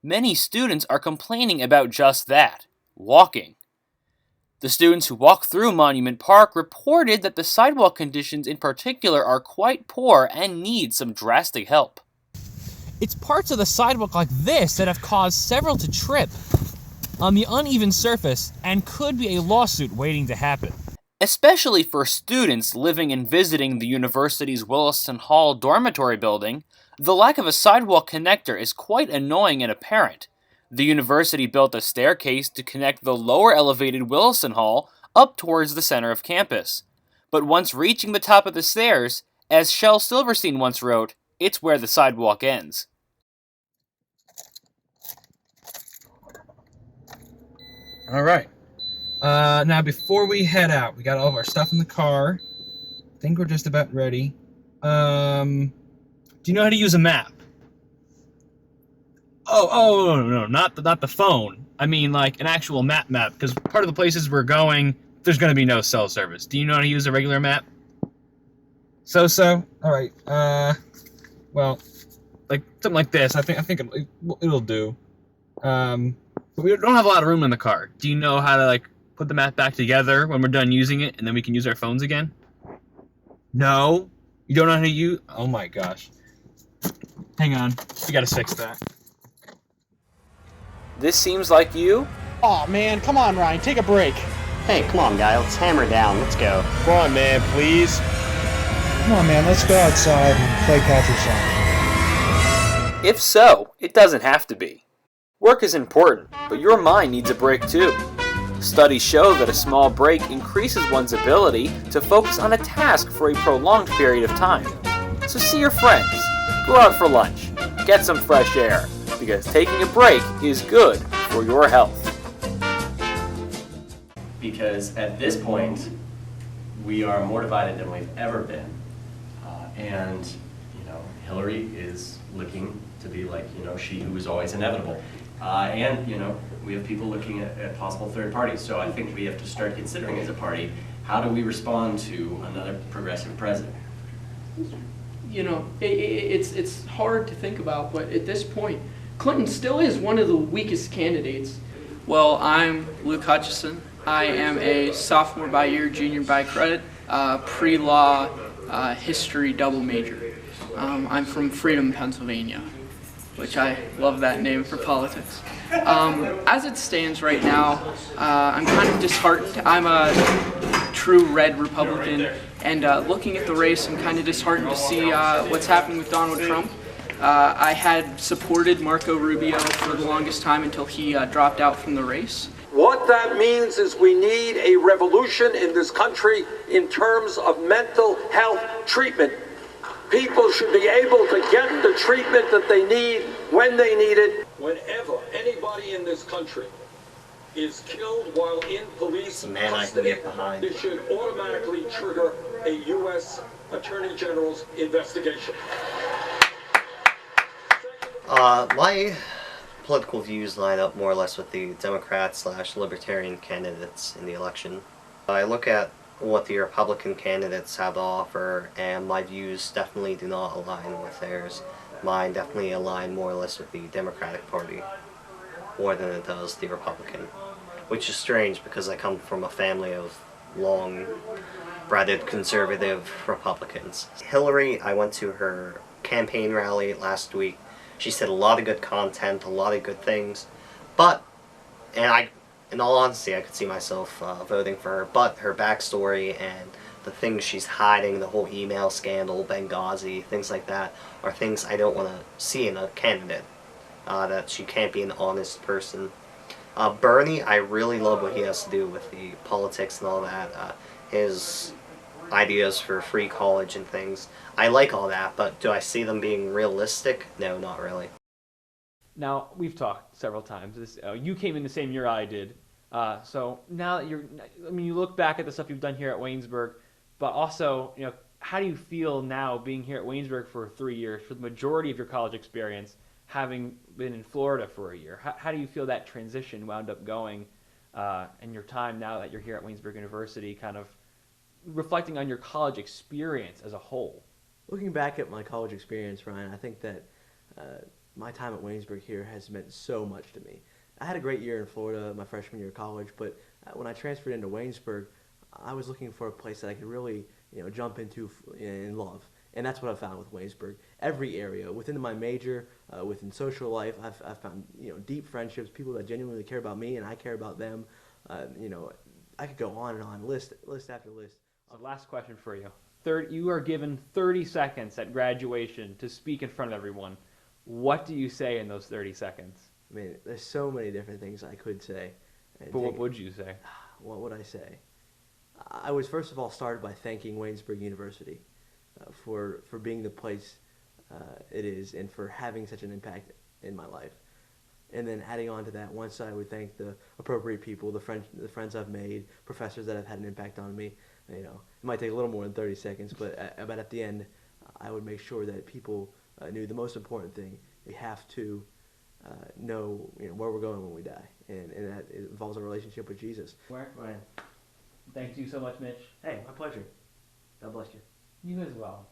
Many students are complaining about just that, walking. The students who walk through Monument Park reported that the sidewalk conditions in particular are quite poor and need some drastic help. It's parts of the sidewalk like this that have caused several to trip on the uneven surface and could be a lawsuit waiting to happen. Especially for students living and visiting the university's Williston Hall dormitory building, the lack of a sidewalk connector is quite annoying and apparent. The university built a staircase to connect the lower elevated Williston Hall up towards the center of campus. But once reaching the top of the stairs, as Shel Silverstein once wrote, it's where the sidewalk ends. All right. Now, before we head out, we got all of our stuff in the car. I think we're just about ready. Do you know how to use a map? No, not the phone. I mean, like an actual map, because part of the places we're going, there's going to be no cell service. Do you know how to use a regular map? So. All right. Well, like something like this. I think it'll do. But we don't have a lot of room in the car. Do you know how to like put the map back together when we're done using it, and then we can use our phones again? No, you don't know how to use. Oh my gosh! Hang on, we gotta fix that. This seems like you? Aw, man, come on, Ryan, take a break. Hey, come on, guy, let's hammer down. Let's go. Come on, man, please. Come on, man, let's go outside and play catch or something. If so, it doesn't have to be. Work is important, but your mind needs a break too. Studies show that a small break increases one's ability to focus on a task for a prolonged period of time. So see your friends, go out for lunch, get some fresh air, because taking a break is good for your health. Because at this point, we are more divided than we've ever been. And, Hillary is looking to be like, she who was always inevitable. And, we have people looking at possible third parties. So I think we have to start considering as a party, how do we respond to another progressive president? It's hard to think about, but at this point, Clinton still is one of the weakest candidates. Well, I'm Luke Hutchison. I am a sophomore by year, junior by credit, pre-law history double major. I'm from Freedom, Pennsylvania, which I love that name for politics. As it stands right now, I'm kind of disheartened. I'm a true red Republican, and looking at the race, I'm kind of disheartened to see what's happening with Donald Trump. I had supported Marco Rubio for the longest time until he dropped out from the race. What that means is we need a revolution in this country in terms of mental health treatment. People should be able to get the treatment that they need when they need it. Whenever anybody in this country is killed while in police custody, this should automatically trigger a U.S. Attorney General's investigation. My political views line up more or less with the Democrat/Libertarian candidates in the election. I look at what the Republican candidates have to offer, and my views definitely do not align with theirs. Mine definitely align more or less with the Democratic Party, more than it does the Republican. Which is strange because I come from a family of long-breaded conservative Republicans. Hillary, I went to her campaign rally last week. She said a lot of good content, a lot of good things, but, in all honesty, I could see myself voting for her, but her backstory and the things she's hiding, the whole email scandal, Benghazi, things like that, are things I don't want to see in a candidate, that she can't be an honest person. Bernie, I really love what he has to do with the politics and all that, his ideas for free college and things. I like all that, but do I see them being realistic? No, not really. Now, we've talked several times. You came in the same year I did. So now that you look back at the stuff you've done here at Waynesburg, but also, how do you feel now being here at Waynesburg for 3 years, for the majority of your college experience, having been in Florida for a year? How do you feel that transition wound up going, and your time now that you're here at Waynesburg University, kind of reflecting on your college experience as a whole? Looking back at my college experience, Ryan, I think that my time at Waynesburg here has meant so much to me. I had a great year in Florida my freshman year of college, but when I transferred into Waynesburg, I was looking for a place that I could really, jump into and love. And that's what I found with Waynesburg. Every area within my major, within social life, I've found deep friendships, people that genuinely care about me and I care about them. I could go on and on, list after list. So last question for you. You are given 30 seconds at graduation to speak in front of everyone. What do you say in those 30 seconds? I mean, there's so many different things I could say. But what would you say? What would I say? I would first of all start by thanking Waynesburg University for being the place it is and for having such an impact in my life. And then adding on to that, once I would thank the appropriate people, the friends I've made, professors that have had an impact on me. It might take a little more than 30 seconds, but at the end, I would make sure that people knew the most important thing. We have to know where we're going when we die, and that involves a relationship with Jesus. Ryan, thank you so much, Mitch. Hey, my pleasure. God bless you. You as well.